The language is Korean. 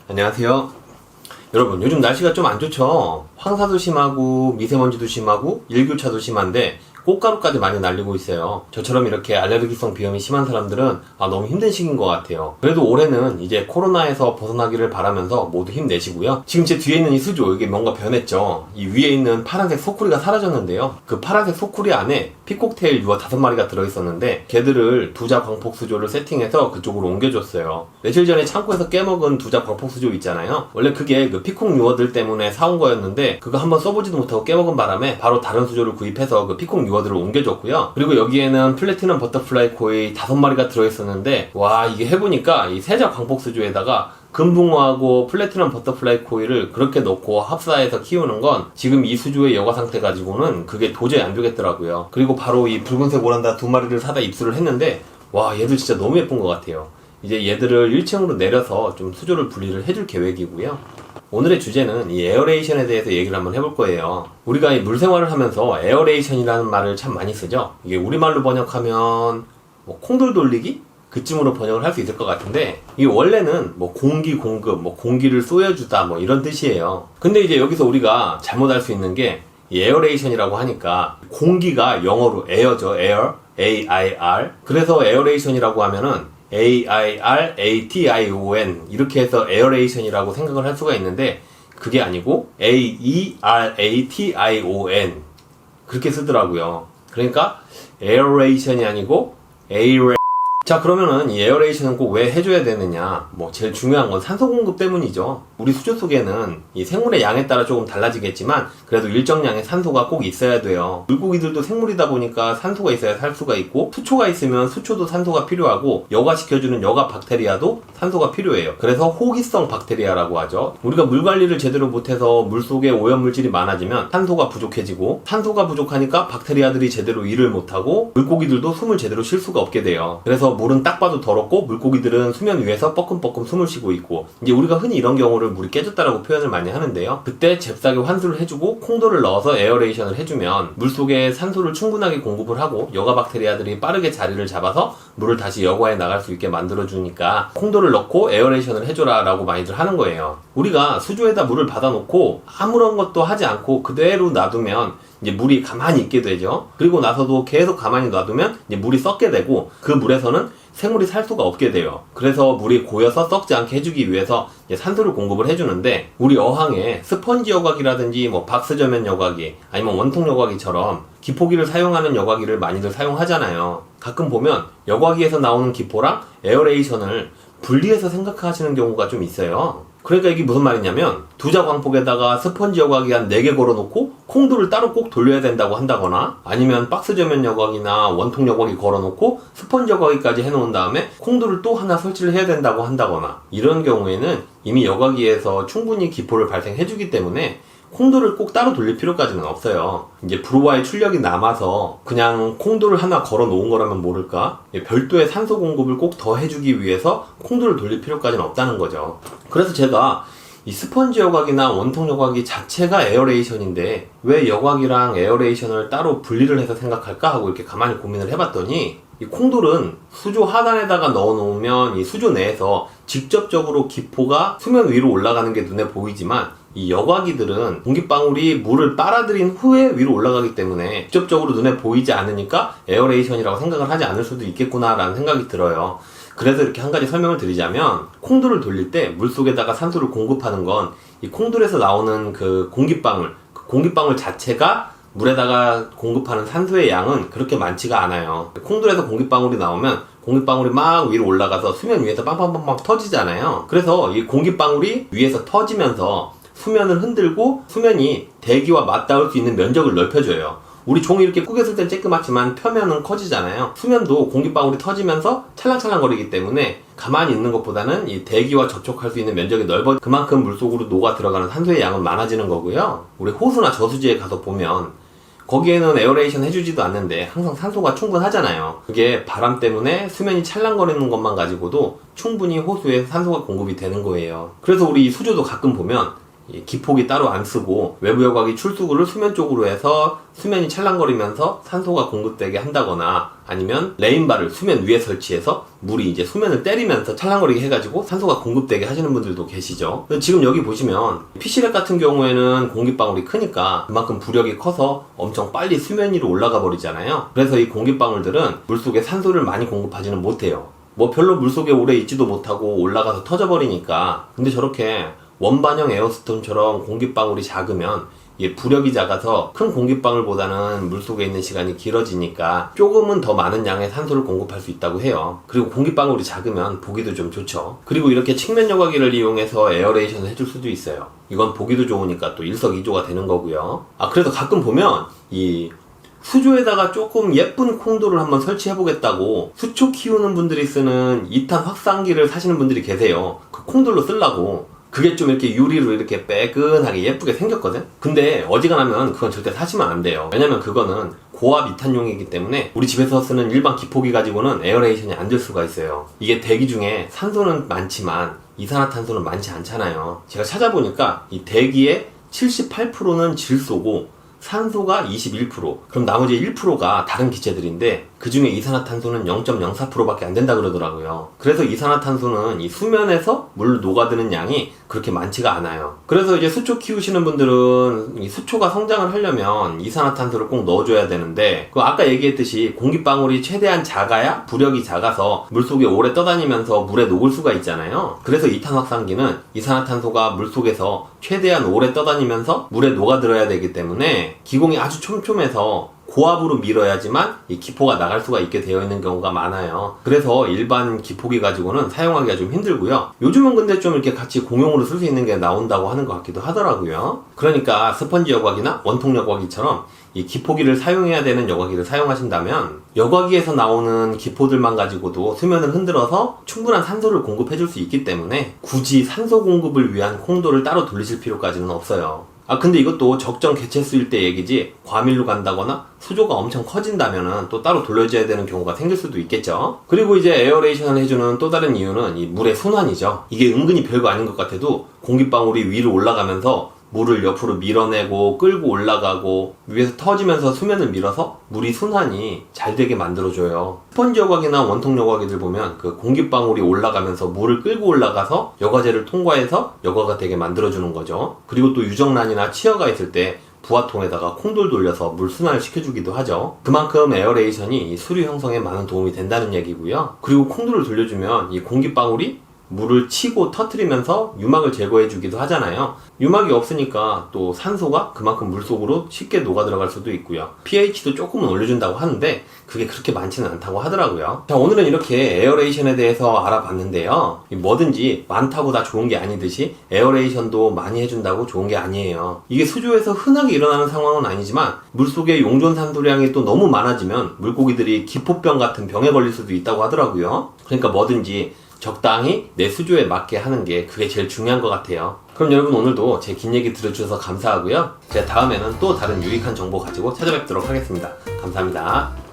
안녕하세요. 여러분, 요즘 날씨가 좀 안 좋죠? 황사도 심하고 미세먼지도 심하고 일교차도 심한데 꽃가루까지 많이 날리고 있어요. 저처럼 이렇게 알레르기성 비염이 심한 사람들은 너무 힘든 시기인 것 같아요. 그래도 올해는 이제 코로나에서 벗어나기를 바라면서 모두 힘내시고요. 지금 제 뒤에 있는 이 수조, 이게 뭔가 변했죠. 이 위에 있는 파란색 소쿠리가 사라졌는데요. 그 파란색 소쿠리 안에 피콕테일 유어 5마리가 들어있었는데 걔들을 두자 광폭 수조를 세팅해서 그쪽으로 옮겨줬어요. 며칠 전에 창고에서 깨먹은 두자 광폭 수조 있잖아요. 원래 그게 그 피콕 유어들 때문에 사온 거였는데 그거 한번 써보지도 못하고 깨먹은 바람에 바로 다른 수조를 구입해서 그 피콕 유어들을 옮겨줬고요. 그리고 여기에는 플래티넘 버터플라이 코일 5마리가 들어있었는데 와, 이게 해보니까 이 세자 광폭 수조에다가 금붕어하고 플래티넘 버터플라이 코일을 그렇게 넣고 합사해서 키우는 건 지금 이 수조의 여과 상태 가지고는 그게 도저히 안 되겠더라고요. 그리고 바로 이 붉은색 오란다 2마리를 사다 입수를 했는데 와, 얘들 진짜 너무 예쁜 것 같아요. 이제 얘들을 1층으로 내려서 좀 수조를 분리를 해줄 계획이고요. 오늘의 주제는 이 에어레이션에 대해서 얘기를 한번 해볼 거예요. 우리가 이 물생활을 하면서 에어레이션이라는 말을 참 많이 쓰죠. 이게 우리말로 번역하면 콩돌 돌리기? 그쯤으로 번역을 할 수 있을 것 같은데 이게 원래는 공기 공급, 공기를 쏘여주다 이런 뜻이에요. 근데 이제 여기서 우리가 잘못 알 수 있는 게 이 에어레이션이라고 하니까 공기가 영어로 에어죠. 에어, A-I-R. 그래서 에어레이션이라고 하면은 A-I-R-A-T-I-O-N 이렇게 해서 에어레이션이라고 생각을 할 수가 있는데 그게 아니고 A-E-R-A-T-I-O-N 그렇게 쓰더라고요. 그러니까 에어레이션이 아니고 자, 그러면은 이 에어레이션은 꼭 왜 해줘야 되느냐? 제일 중요한 건 산소 공급 때문이죠. 우리 수조 속에는 이 생물의 양에 따라 조금 달라지겠지만 그래도 일정량의 산소가 꼭 있어야 돼요. 물고기들도 생물이다 보니까 산소가 있어야 살 수가 있고 수초가 있으면 수초도 산소가 필요하고 여과시켜주는 여과 박테리아도 산소가 필요해요. 그래서 호기성 박테리아라고 하죠. 우리가 물 관리를 제대로 못해서 물속에 오염물질이 많아지면 산소가 부족해지고 산소가 부족하니까 박테리아들이 제대로 일을 못하고 물고기들도 숨을 제대로 쉴 수가 없게 돼요. 그래서 물은 딱 봐도 더럽고 물고기들은 수면 위에서 뻐끔뻐끔 숨을 쉬고 있고 이제 우리가 흔히 이런 경우를 물이 깨졌다라고 표현을 많이 하는데요. 그때 잽싸게 환수를 해주고 콩돌을 넣어서 에어레이션을 해주면 물속에 산소를 충분하게 공급을 하고 여과 박테리아들이 빠르게 자리를 잡아서 물을 다시 여과에 나갈 수 있게 만들어주니까 콩돌을 넣고 에어레이션을 해줘라 라고 많이들 하는 거예요. 우리가 수조에다 물을 받아놓고 아무런 것도 하지 않고 그대로 놔두면 이제 물이 가만히 있게 되죠. 그리고 나서도 계속 가만히 놔두면 이제 물이 썩게 되고 그 물에서는 생물이 살 수가 없게 돼요. 그래서 물이 고여서 썩지 않게 해주기 위해서 이제 산소를 공급을 해주는데 우리 어항에 스펀지 여과기라든지 박스저면 여과기 아니면 원통 여과기처럼 기포기를 사용하는 여과기를 많이들 사용하잖아요. 가끔 보면 여과기에서 나오는 기포랑 에어레이션을 분리해서 생각하시는 경우가 좀 있어요. 그러니까 이게 무슨 말이냐면 두자 광폭에다가 스펀지 여과기 한 4개 걸어놓고 콩돌을 따로 꼭 돌려야 된다고 한다거나 아니면 박스저면 여과기나 원통 여과기 걸어놓고 스펀지 여과기까지 해놓은 다음에 콩돌을 또 하나 설치를 해야 된다고 한다거나 이런 경우에는 이미 여과기에서 충분히 기포를 발생해주기 때문에 콩돌을 꼭 따로 돌릴 필요까지는 없어요. 이제 불화의 출력이 남아서 그냥 콩돌을 하나 걸어 놓은 거라면 모를까? 별도의 산소 공급을 꼭 더 해주기 위해서 콩돌을 돌릴 필요까지는 없다는 거죠. 그래서 제가 이 스펀지 여과기나 원통 여과기 자체가 에어레이션인데 왜 여과기랑 에어레이션을 따로 분리를 해서 생각할까 하고 이렇게 가만히 고민을 해봤더니 이 콩돌은 수조 하단에다가 넣어놓으면 이 수조 내에서 직접적으로 기포가 수면 위로 올라가는 게 눈에 보이지만 이 여과기들은 공기방울이 물을 빨아들인 후에 위로 올라가기 때문에 직접적으로 눈에 보이지 않으니까 에어레이션이라고 생각을 하지 않을 수도 있겠구나라는 생각이 들어요. 그래서 이렇게 한 가지 설명을 드리자면 콩돌을 돌릴 때 물속에다가 산소를 공급하는 건 이 콩돌에서 나오는 그 공기방울 자체가 물에다가 공급하는 산소의 양은 그렇게 많지가 않아요. 콩돌에서 공기방울이 나오면 공기방울이 막 위로 올라가서 수면 위에서 빵빵빵빵 터지잖아요. 그래서 이 공기방울이 위에서 터지면서 수면을 흔들고 수면이 대기와 맞닿을 수 있는 면적을 넓혀줘요. 우리 종이 이렇게 꾸겼을 땐 쬐끄맣지만 펴면은 커지잖아요. 수면도 공기방울이 터지면서 찰랑찰랑거리기 때문에 가만히 있는 것보다는 이 대기와 접촉할 수 있는 면적이 넓어 그만큼 물속으로 녹아 들어가는 산소의 양은 많아지는 거고요. 우리 호수나 저수지에 가서 보면 거기에는 에어레이션 해주지도 않는데 항상 산소가 충분하잖아요. 그게 바람 때문에 수면이 찰랑거리는 것만 가지고도 충분히 호수에 산소가 공급이 되는 거예요. 그래서 우리 이 수조도 가끔 보면 기폭이 따로 안 쓰고 외부 여과기 출수구를 수면 쪽으로 해서 수면이 찰랑거리면서 산소가 공급되게 한다거나 아니면 레인바를 수면 위에 설치해서 물이 이제 수면을 때리면서 찰랑거리게 해가지고 산소가 공급되게 하시는 분들도 계시죠. 지금 여기 보시면 PC랩 같은 경우에는 공기방울이 크니까 그만큼 부력이 커서 엄청 빨리 수면 위로 올라가 버리잖아요. 그래서 이 공기방울들은 물속에 산소를 많이 공급하지는 못해요. 뭐 별로 물속에 오래 있지도 못하고 올라가서 터져버리니까. 근데 저렇게 원반형 에어스톤처럼 공기방울이 작으면 이게 부력이 작아서 큰 공기방울보다는 물속에 있는 시간이 길어지니까 조금은 더 많은 양의 산소를 공급할 수 있다고 해요. 그리고 공기방울이 작으면 보기도 좀 좋죠. 그리고 이렇게 측면 여과기를 이용해서 에어레이션을 해줄 수도 있어요. 이건 보기도 좋으니까 또 일석이조가 되는 거고요. 그래서 가끔 보면 이 수조에다가 조금 예쁜 콩돌을 한번 설치해보겠다고 수초 키우는 분들이 쓰는 2탄 확산기를 사시는 분들이 계세요. 그 콩돌로 쓰려고. 그게 좀 이렇게 유리로 이렇게 빼끈하게 예쁘게 생겼거든? 근데 어지간하면 그건 절대 사시면 안 돼요. 왜냐면 그거는 고압 2탄용이기 때문에 우리 집에서 쓰는 일반 기포기 가지고는 에어레이션이 안 될 수가 있어요. 이게 대기 중에 산소는 많지만 이산화탄소는 많지 않잖아요. 제가 찾아보니까 이 대기의 78%는 질소고 산소가 21%, 그럼 나머지 1%가 다른 기체들인데 그 중에 이산화탄소는 0.04%밖에 안 된다 그러더라고요. 그래서 이산화탄소는 이 수면에서 물 녹아드는 양이 그렇게 많지가 않아요. 그래서 이제 수초 키우시는 분들은 이 수초가 성장을 하려면 이산화탄소를 꼭 넣어줘야 되는데 그 아까 얘기했듯이 공기방울이 최대한 작아야 부력이 작아서 물속에 오래 떠다니면서 물에 녹을 수가 있잖아요. 그래서 2탄 확산기는 이산화탄소가 물속에서 최대한 오래 떠다니면서 물에 녹아들어야 되기 때문에 기공이 아주 촘촘해서 고압으로 밀어야지만 이 기포가 나갈 수가 있게 되어 있는 경우가 많아요. 그래서 일반 기포기 가지고는 사용하기가 좀 힘들고요. 요즘은 근데 좀 이렇게 같이 공용으로 쓸 수 있는 게 나온다고 하는 것 같기도 하더라고요. 그러니까 스펀지 여과기나 원통 여과기처럼 이 기포기를 사용해야 되는 여과기를 사용하신다면 여과기에서 나오는 기포들만 가지고도 수면을 흔들어서 충분한 산소를 공급해줄 수 있기 때문에 굳이 산소 공급을 위한 콩돌을 따로 돌리실 필요까지는 없어요. 근데 이것도 적정 개체수일 때 얘기지 과밀로 간다거나 수조가 엄청 커진다면은 또 따로 돌려줘야 되는 경우가 생길 수도 있겠죠. 그리고 이제 에어레이션을 해주는 또 다른 이유는 이 물의 순환이죠. 이게 은근히 별거 아닌 것 같아도 공기방울이 위로 올라가면서 물을 옆으로 밀어내고 끌고 올라가고 위에서 터지면서 수면을 밀어서 물이 순환이 잘 되게 만들어줘요. 스펀지 여과기나 원통 여과기들 보면 그 공기방울이 올라가면서 물을 끌고 올라가서 여과제를 통과해서 여과가 되게 만들어주는 거죠. 그리고 또 유정란이나 치어가 있을 때 부화통에다가 콩돌 돌려서 물 순환을 시켜주기도 하죠. 그만큼 에어레이션이 수류 형성에 많은 도움이 된다는 얘기고요. 그리고 콩돌을 돌려주면 이 공기방울이 물을 치고 터트리면서 유막을 제거해 주기도 하잖아요. 유막이 없으니까 또 산소가 그만큼 물속으로 쉽게 녹아 들어갈 수도 있고요. pH도 조금은 올려준다고 하는데 그게 그렇게 많지는 않다고 하더라고요. 자, 오늘은 이렇게 에어레이션에 대해서 알아봤는데요. 뭐든지 많다고 다 좋은 게 아니듯이 에어레이션도 많이 해준다고 좋은 게 아니에요. 이게 수조에서 흔하게 일어나는 상황은 아니지만 물속에 용존 산소량이 또 너무 많아지면 물고기들이 기포병 같은 병에 걸릴 수도 있다고 하더라고요. 그러니까 뭐든지 적당히 내 수조에 맞게 하는 게 그게 제일 중요한 것 같아요. 그럼 여러분 오늘도 제 긴 얘기 들어주셔서 감사하고요. 제가 다음에는 또 다른 유익한 정보 가지고 찾아뵙도록 하겠습니다. 감사합니다.